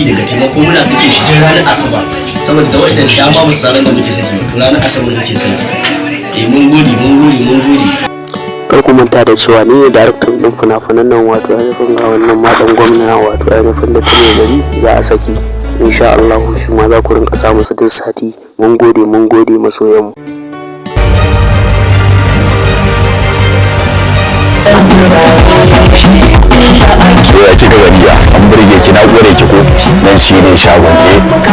saki daga taimako muna sake shi tun ranar asabar saboda da waɗanda dama ba su sanar da muke saki ba to ranar asabar muke saki. Mun gode. Kar ku manta da cewa ni ne daraktan ɗin fina-finan nan wato ainihin ga wannan maɗan gwamna wato ainihin da ta gari za a saki insha Allah shi ma za ku rinka samu su duk sati. Mun gode masoyanmu. Ya kika gariya an burge ki na gore ki ko nan shi ne shagon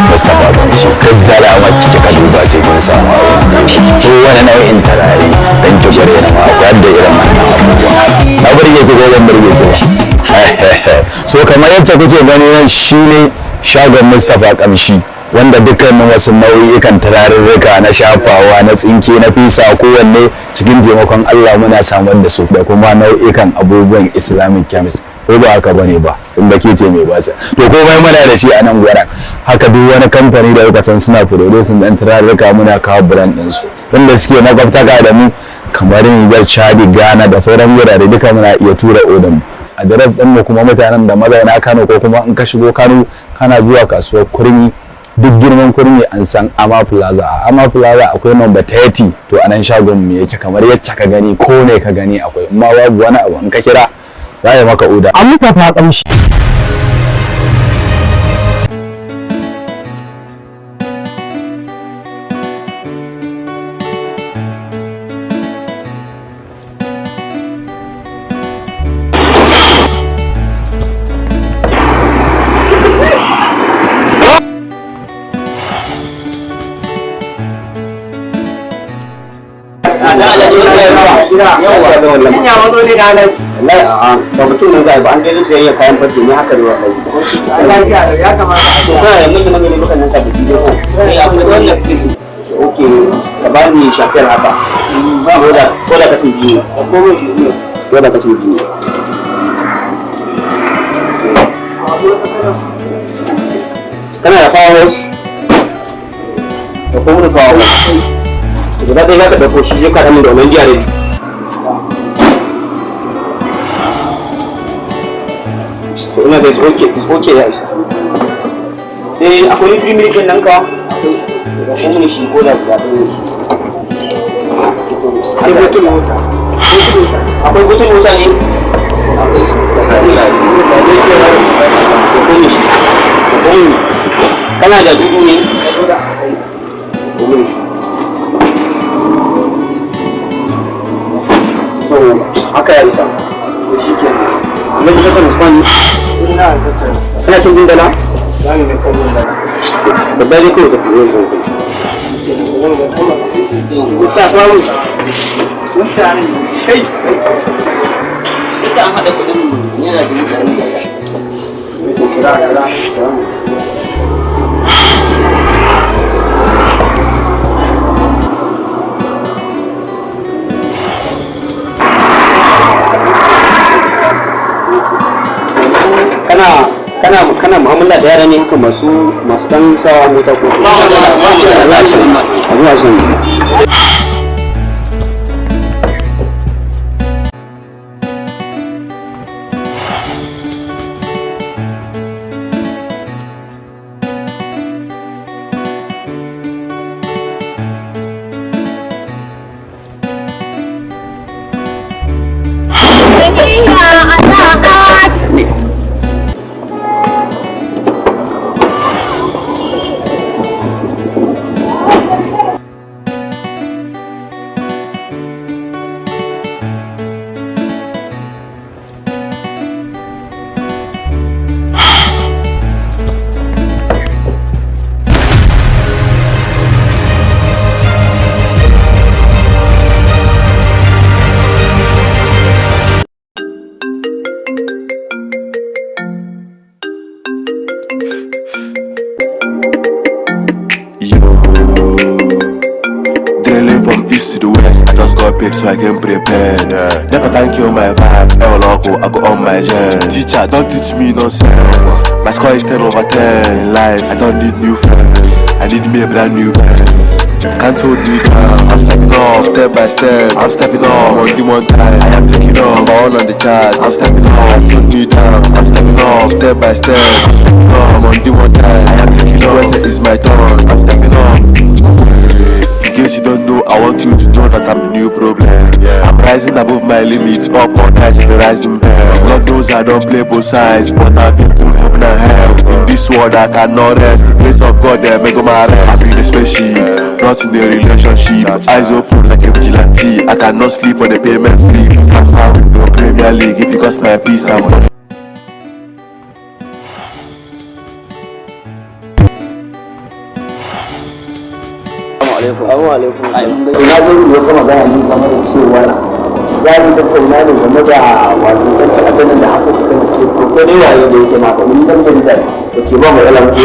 Mustapha Kamshi kazzala ma kike ka duba sai kin samu ko wani nau'in tarare dan ki gore na ma wanda irin wannan abubuwa na burge ki ko ban burge ki so kamar yadda kuke gani nan shi ne shagon Mustapha Kamshi wanda dukkanin wasu nau'ikan turarurruka na shafawa na tsinke na fisa kowanne cikin taimakon Allah muna samar da su da kuma nau'ikan abubuwan Islamic chemist ko ba haka bane ba in ke ce mai basa to komai muna da shi a nan gurin haka duk wani kamfani da kuka san suna producing dan turarurruka muna kawo brand din su wanda suke makwabtaka da mu kamar Niger, Chad, Ghana da sauran wurare duka muna iya tura order mu address din mu kuma mutanen da mazauna Kano ko kuma in ka shigo Kano kana zuwa kasuwar Kurmi duk girman Kurmi an san Ama Plaza a Ama Plaza akwai number 30 to anan shagon mu yake kamar yacce ka gani ko ne ka gani akwai amma babu wani abu in ka kira za ya maka oda a Mustapha Kamshi. ba mutum nan zai ba an dai sai ya kayan fadi ne haka ne wallahi ya kamata a so kana yanzu nan ne mukan nan sabbi ne ko eh abu da wannan kisi okay ka ba ni shafiyar haka ko da ka tubi ne ko da ka tubi ne kana da powers da kuma da powers da dai ka dauko shi ya kada min da wannan jare ina da is okay ya isa sai akwai 3 minutes nan ka akwai kuma shi ko da guda ɗaya sai mutum mota akwai mutum mota ne kana da dudu ne so haka ya isa shi ke amma da saka musbani kana cin dindala za mu san dindala babba ne kawai da tuwo shi musa fawo musa ne kai ita an hada kudin yana da mutane da kana mu'amala da yara ne haka masu dan sawa mota ko ba So I can prepare. Never can kill my vibe. El Loco, I go on my gen. Teacher, don't teach me nonsense. My score is 10/10. In life, I don't need new friends. I need me a brand new Benz. Can't hold me down. I'm stepping off step by step. I'm stepping off on the one time. I am taking off all on the charts. I'm stepping off. Can't hold me down. I'm stepping off step by step. I'm stepping off on the one time. I am taking off. It's my turn. I'm stepping off. In case you don't know, I want you to know that I'm a new problem. I'm rising above my limits, up all night in the rising bell. Lord knows I don't play both sides, but I've been through heaven and hell. In this world I cannot rest. The place of God there, make my rest. I'm in a spaceship, not in a relationship. Eyes open like a vigilante. I cannot sleep when the payment sleep. Transfer with no Premier League. If you cost my peace and money. Assalamu alaikum. Na zo yi wata magana ne game da cewa za mu tattauna ne game da wato ɗan ta'addan da haka suka mace ko dai waye da yake maka wani ɗan jarida da ke ba mu yalan ko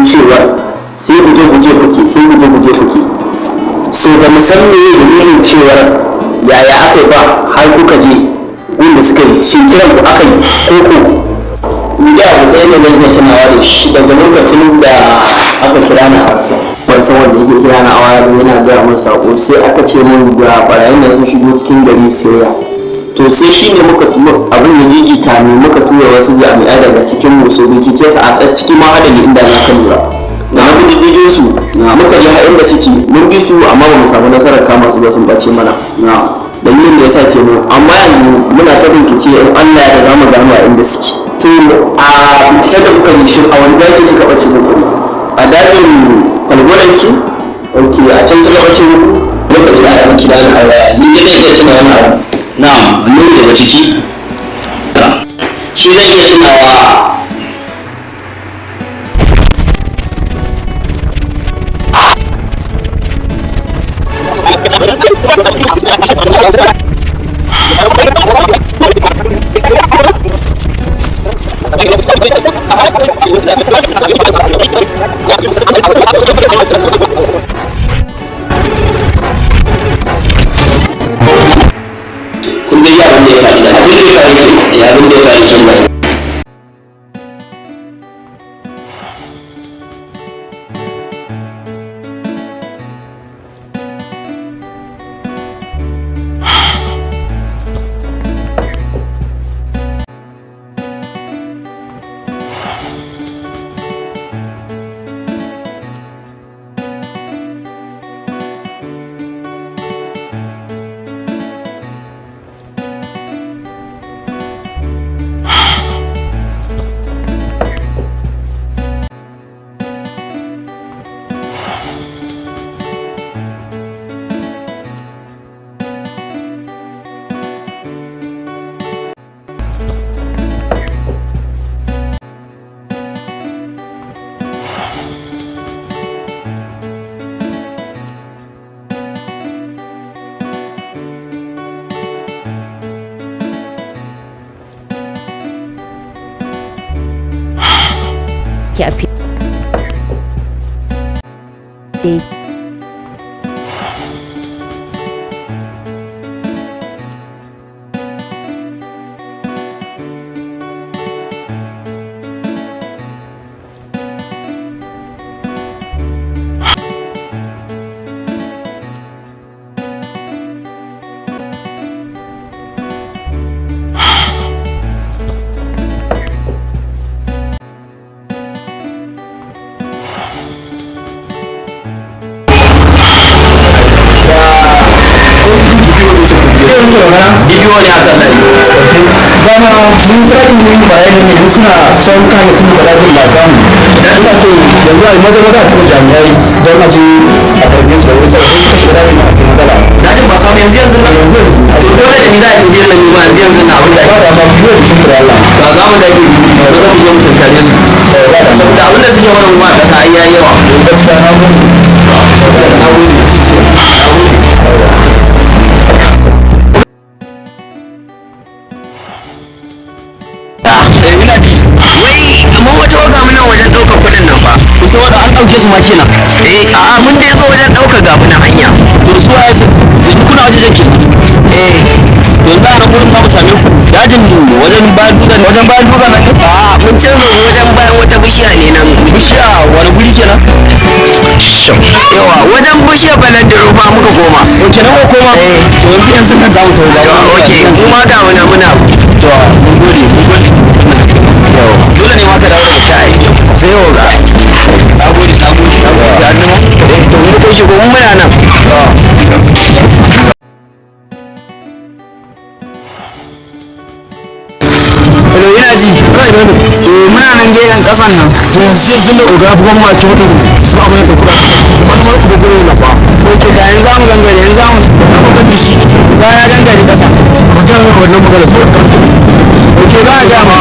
cewa sai guje-guje kuke so ba mu san me dalilin cewar yaya aka yi ba har kuka je wanda suka yi shi kiran ku aka yi ko ni da abu ɗaya ne zan iya tunawa da shi daga lokacin da aka kira na ban san wanda yake kira na awaya ba yana gaya min sako sai aka ce min ga barayin da sun shigo cikin gari sayya to sai shi ne muka tura abin da gigita ne muka tura wasu jami'ai daga cikin musu rikice su a cikin mahadali inda na kan lura da na bididdigin su muka je har inda suke mun bi su amma ba mu samu nasarar kama su ba sun bace mana dalilin da ya sa kenan amma yanzu muna ta bincike in Allah ya za mu gano a inda suke to a binciken da muka yi shi a wani daji suka bace muku a dajin kwalgwaranki ok a can suka bace muku lokacin da aka kira ni a waya ni dai zan iya tuna wani abu na'am nuni daga ciki shi zan iya tunawa kun dai yaran da ya faɗi da abin da ya faɗi ya abin da ya faɗi can da a fi bidiyo ne aka sani dama sun tsarin yin bayani ne suna son kane sun faɗa jin ba samu ina so yanzu a maza a tura jami'ai don a je a karbe su da wasu sai suka shiga dajin a kan matsala dajin ba samu yanzu nan to dole da ni za a tuje nan ba yanzu na abin da ba da ma biyo jikin kura Allah ba za mu dage ba za mu je mu tunkare su saboda abin da suke wannan kuma kasa ai yayi yawa gaskiya na mun mun wata waga muna wajen ɗaukar kuɗin nan fa ita wadda an ɗauke su ma kenan a'a mun dai zo wajen ɗaukar ga muna hanya to su waye su kuna wajen jake yanzu a nan gurin za mu same ku ya dajin wajen bayan dutsen nan a mun canza wajen bayan wata bishiya ne nan bishiya wani guri kenan yawa wajen bishiyar balandiro ba muka koma ok nan ko koma to yanzu nan za mu tafi ba ok mu ma ga muna to mun gode dole ne ma ka dawo da shayi sai yau ga na gode sai an nemo to mun ko shigo mun muna nan ina ji kai ne muna nan gefen kasan nan to yanzu sun da oga bugan ma ci mutum su ba mai da kuɗa kuma kuma ku bugu na fa oke da yanzu zamu gangare yanzu zamu ga dishi ga ya gangare kasa ko ta wannan magana sai ka tsaya oke za a ga ma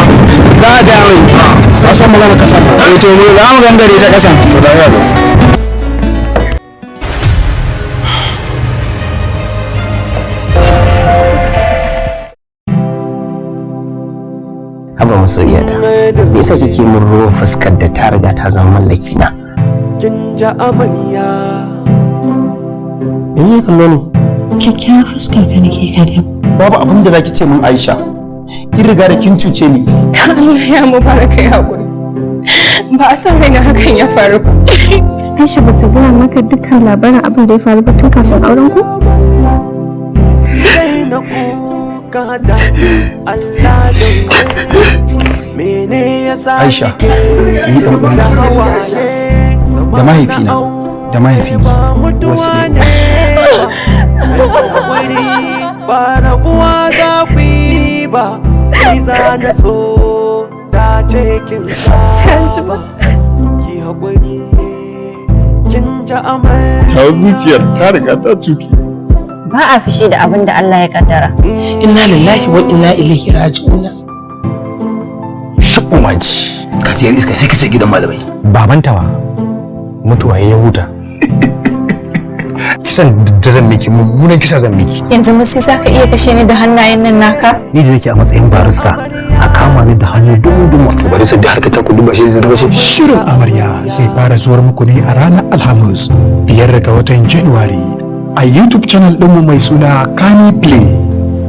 za a ga mai ka san magana kasa to mu za mu gangare ta kasa to da yawa haba masoyiyata me yasa kike mun ruwan fuskar da ta riga ta zama mallaki na kin ja amarya in kallo ne kyakkyawar fuskar ka nake kada babu abin da zaki ce mun Aisha kin riga da kin cuce ni Allah ya mubaraka ya hakuri ba a san raina hakan ya faru ba Aisha bata gaya maka dukkan labarin abin da ya faru ba tun kafin auren ku sai na kuka da Allah da mene yasa Aisha ni dan uwan da mahaifina da mahaifinki wasu ne ba na kuwa za ku yi ba ni za na so za ce kin sa ba ki haƙuri kin ja amai ta zuciyar ta riga ta cutu. Ba a fushi da abin da Allah ya kaddara. Inna lillahi wa inna ilaihi raji'un. Shabu maji ka tiyar iska sai ka ce gidan malamai. babanta ba mutuwa ya huta kisan da zan miki mummunan kisa zan miki Yanzu musi za ka iya kashe ni da hannayen nan naka? ni da nake a matsayin barista a kama ni da hannu dumu bari sai da harka ta ku duba shi zai rubuce Shirin amarya zai fara zuwar muku ne a ranar Alhamis 5 ga watan Januwari a YouTube channel ɗinmu mai suna Kani Play.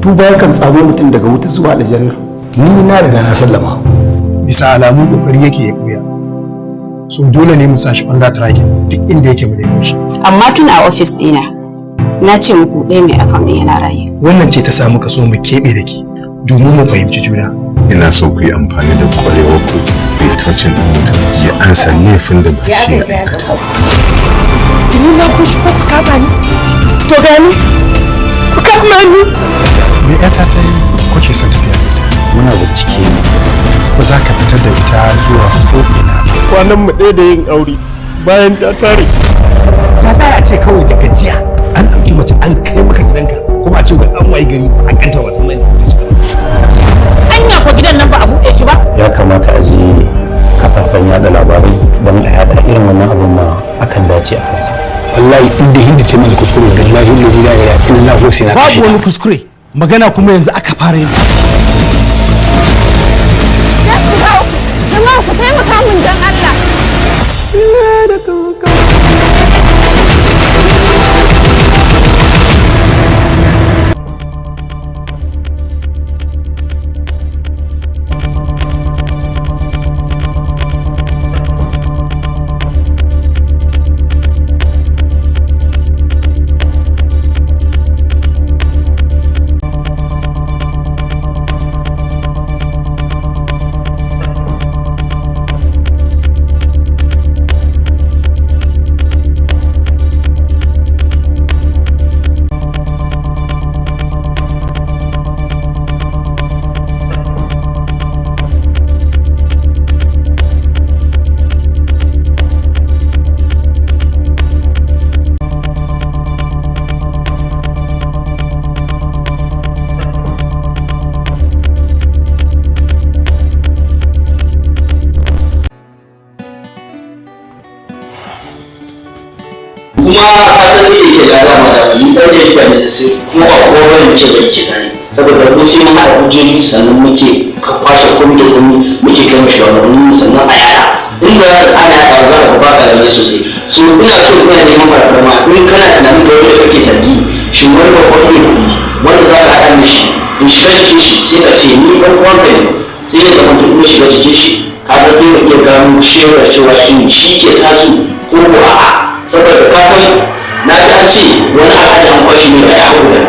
tuba yakan tsamo mutum daga wuta zuwa aljanna ni na riga na sallama Bisa alamun kokari yake ya buya. So dole ne mu sashi under tracking duk inda yake mu nemo shi. Amma tun a ofis ɗina na ce muku ɗaya mai account ɗin yana raye. Wannan ce ta samu kaso mu keɓe da ke domin mu fahimci juna. Ina so ku yi amfani da kwarewar ku ku yi tocin da mutum sai an san laifin da ba shi ya aikata. Ni na kushi ko ku kama ni? To gani? Ku kama ni? Me yata ta yi kuke son tafiya da ita? muna bincike Ko za ka fitar da ita zuwa ko'ina? Kwanan mu ɗaya da yin aure bayan ta tare. ya za a ce kawai daga jiya an ɗauki mace an kai maka gidanka kuma a ce ga an waye gari a kanta wasu mai ta shiga Anya ko gidan nan ba a buɗe shi ba? ya kamata a je kafafen yada labarai don a yada irin wannan abin ma akan dace a kansa wallahi inda hindi ta mai kuskure billahi allazi la ilaha illa huwa sai na babu wani kuskure magana kuma yanzu aka fara yin Ya shiga uku. Jama'a ku taimaka min don Allah. kuma asali da ke da alama da ni ɗan jarida ne sai kuma ba kowa bane ce da ke tare saboda mun sai mun haɗa hujjoji sannan muke kwashe komai da komai muke kai mashi wani sannan a yada inda ana yada za a ba ka lalle sosai so ina so ina neman farfama in kana tunanin da wanda kake zargi shi wani babban ne kuɗi wanda za ka haɗa mishi in shiga jikin shi sai ka ce ni ɗan uwan ka ne sai ya zama in shiga jikin shi kaga sai ka iya gano cewa shi ke sa su ko a'a saboda ka san na ji an ce wani alhaji an kwashi ne da yawo da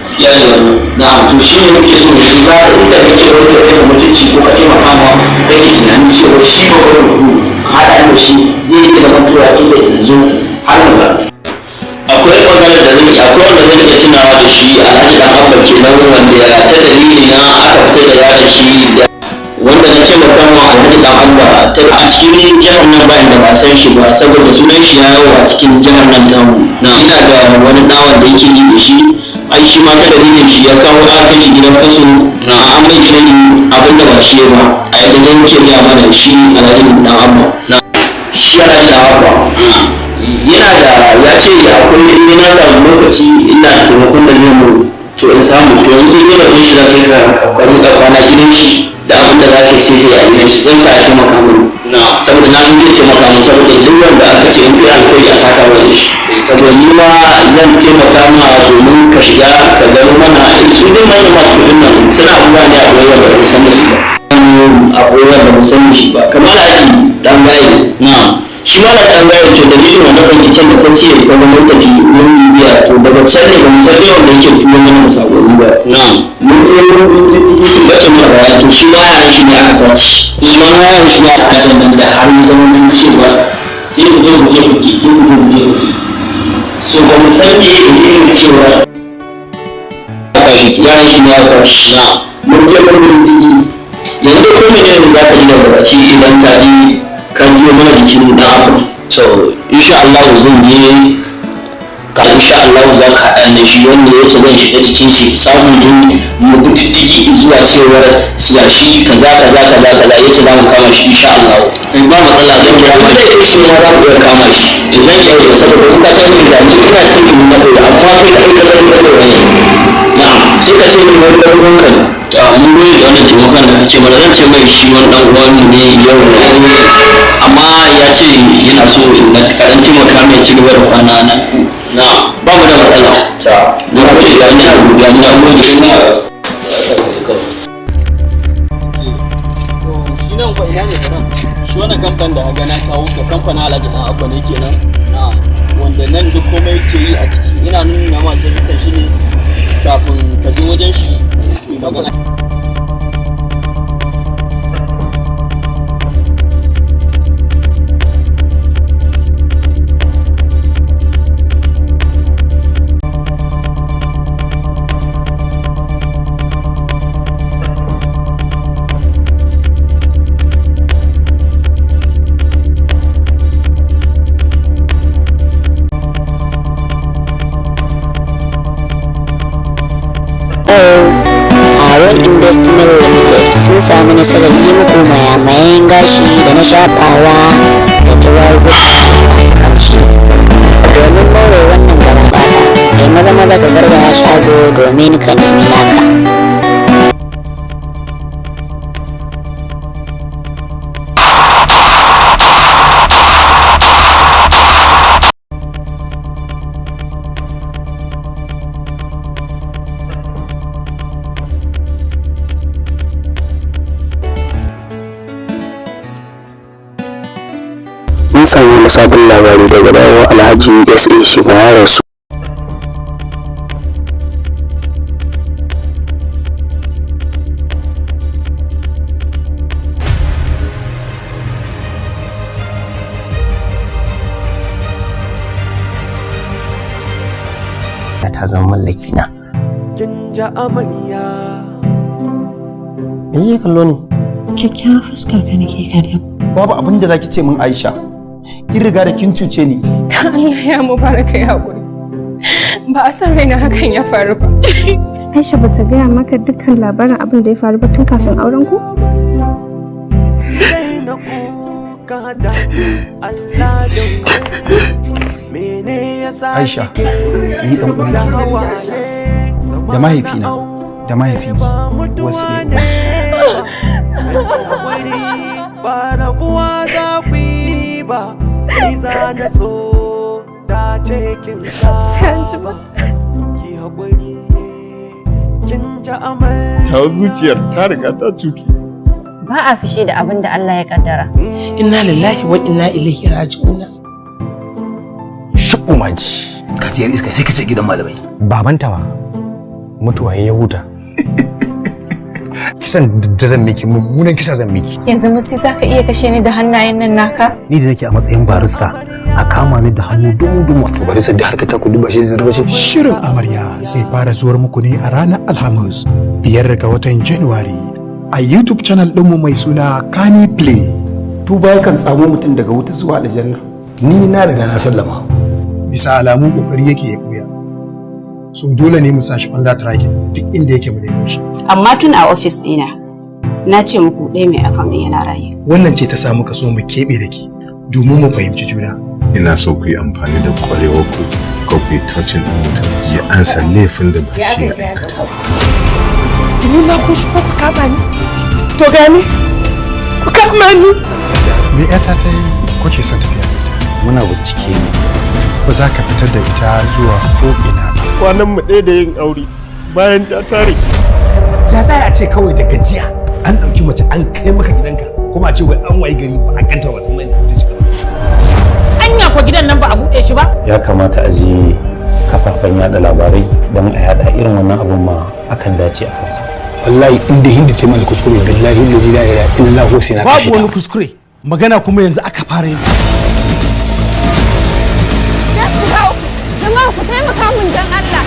gaskiya ne wannan na to shi ne muke so shi za ka inda kake wani da kai mutunci ko ka taimaka ma kake tunanin cewa shi ba wani mutum haɗa da shi zai iya zama tura inda yanzu har ga akwai ɓangaren da akwai wanda zai iya tunawa da shi alhaji dan abba kenan wanda ta dalili na aka fita da yaron shi da wanda na taimaka ma alhaji dan abba ta a cikin jihar nan bayan da ba san shi ba saboda sunan shi ya yawo a cikin jihar nan tamu na ina da wani ɗawan da yake ji da shi ai shi ma ta dalilin shi ya kawo aka shi gidan kaso na an mai shiri abin da ba shi ba a yadda zan ke gaya mana shi alhaji dan abba na shi alhaji dan abba yana da ya ce akwai in yana da lokaci ina taimakon da zai mu to in samu to yanzu dai ba shi da kai ka kwarin da kwana gidan shi da abin da za ka yi sai a gidan shi zan sa a taimaka mun saboda na san zai taimaka mun saboda duk wanda aka ce in kai alkhairi a saka wa shi to ni ma zan taimaka ma domin ka shiga ka gano mana su dai manyan masu kudin nan suna abubuwa ne a koyar da ba san da shi ba a koyar da ba san da shi ba kamar aji dan gaye na shi ma da ɗan gaya to dalilin wannan binciken da kace ko mun tafi mun bibiya to daga can ne ban san yawan da yake tuwo mana musabani ba mun je mun sun bace mu da to shi ma yaran shi ne aka sace shi ma yaran shi ne aka nan da har mun zama mun cewa sai ku je ku sai ku je so ba mu san me yake cewa yaran shi ne aka shi mun je mun bincike yanzu ko ne za ka yi da gabaci idan ka ji kan yi mana jikin da abu to insha Allah zan je ka insha Allah za ka haɗa da shi wanda ya ce zan shiga jikin shi samun yin mutuntiki zuwa cewar siya shi kaza ya ce za mu kama shi insha Allah in ba matsala zan kira wanda ya ce ma za mu iya kama shi idan ya yi saboda kuka sani da ni ina cikin na ɗaya amma kai da ka sani da ɗaya ne na'am sai ka ce min wani ɗan uwanka ne mun goyi da wannan taimakon da kake mana zan ce mai shi wani ɗan uwan ne yau amma ya ce yana so na kaɗan taimaka mai ci gaba da kwana na ba mu da matsala ta na gode da ina godiya na gode shi nan kwa ina ne kanan shi wannan kamfanin da haga na kawo ka kamfanin alhaji dan abba ne kenan wanda nan duk komai yake yi a ciki ina nuna ma sai shi ne kafin ka je wajen shi magana Investment Limited sun samu nasarar yi muku mayamayan gashi da na shafawa da turaruka masu ƙamshi. Domin more wannan garaɓasa, kai maza ka gargaya shago domin ka nemi naka. mun samu wani sabon labari daga dawo alhaji sa shi ma ya rasu ta zama mallaki na. Kin ja amarya. Me yake kallo ne? Kyakkyawa fuskar ka nake kallo. Babu abin da zaki ce min Aisha. Kin riga da kin cuce ni. Allah ya mubaraka ya hakuri. Ba a san raina hakan ya faru ba. Aisha ba ta gaya maka dukkan labarin abin da ya faru ba tun kafin auren ku? Aisha, ni dan uwan da mahaifina da mahaifinki wasu ne ba rabuwa za ku yi ba, ni za na so ta ce kin saba ki haƙuri ta zuciyar ta riga ta cutu. Ba a fushi da abin da Allah ya kaddara. Inna lillahi wa inna ilaihi raji'una. Shubu maji. Ka tiyar iska sai ka ce gidan malamai. Babanta ba mutuwa ya huta. Kisan da zan miki mummunan kisa zan miki. Yanzu musi za ka iya kashe ni da hannayen nan naka? Ni da nake a matsayin barista a kama ni da hannu dumu-dumu. To barista da harkar ta ku duba shi da rabashi. Shirin amarya zai fara zuwar muku ne a ranar Alhamis 5 ga watan Januwari a YouTube channel ɗinmu mai suna Kani Play. Tuba yakan samu mutum daga wuta zuwa aljanna. Ni na riga na sallama. Bisa alamun kokari yake ya koya. So dole ne mu sashi under tracking duk inda yake mu nemo shi. Amma tun a ofis ɗina na ce muku ɗaya mai account ɗin yana raye. Wannan ce ta samu kaso mu keɓe da ke domin mu fahimci juna. Ina so ku yi amfani da kwarewar ku ko ku yi touching ɗin mutum ya ansa laifin da ba shi ya aikata. Ni na ku shi ku kama ni. To gani ku kama ni. Me yata ta yi kuke son tafiya da ita? Muna bincike ne. Ba za ka fitar da ita zuwa ko ina ba. Kwanan mu ɗaya da yin aure bayan ta tare. Ya za a ce kawai da gajiya an ɗauki mace an kai maka gidanka kuma a ce wai an wayi gari ba a kanta ba san mai ta shiga. Anya ko gidan nan ba a buɗe shi ba? Ya kamata a je kafafen yada labarai don a yada irin wannan abun ma akan dace a kansa. Wallahi inda hindi ta mana kuskure billahi la ilaha illa huwa sai na kashe. Babu wani kuskure magana kuma yanzu aka fara yin. Ya shiga jama'a ku taimaka mun dan Allah.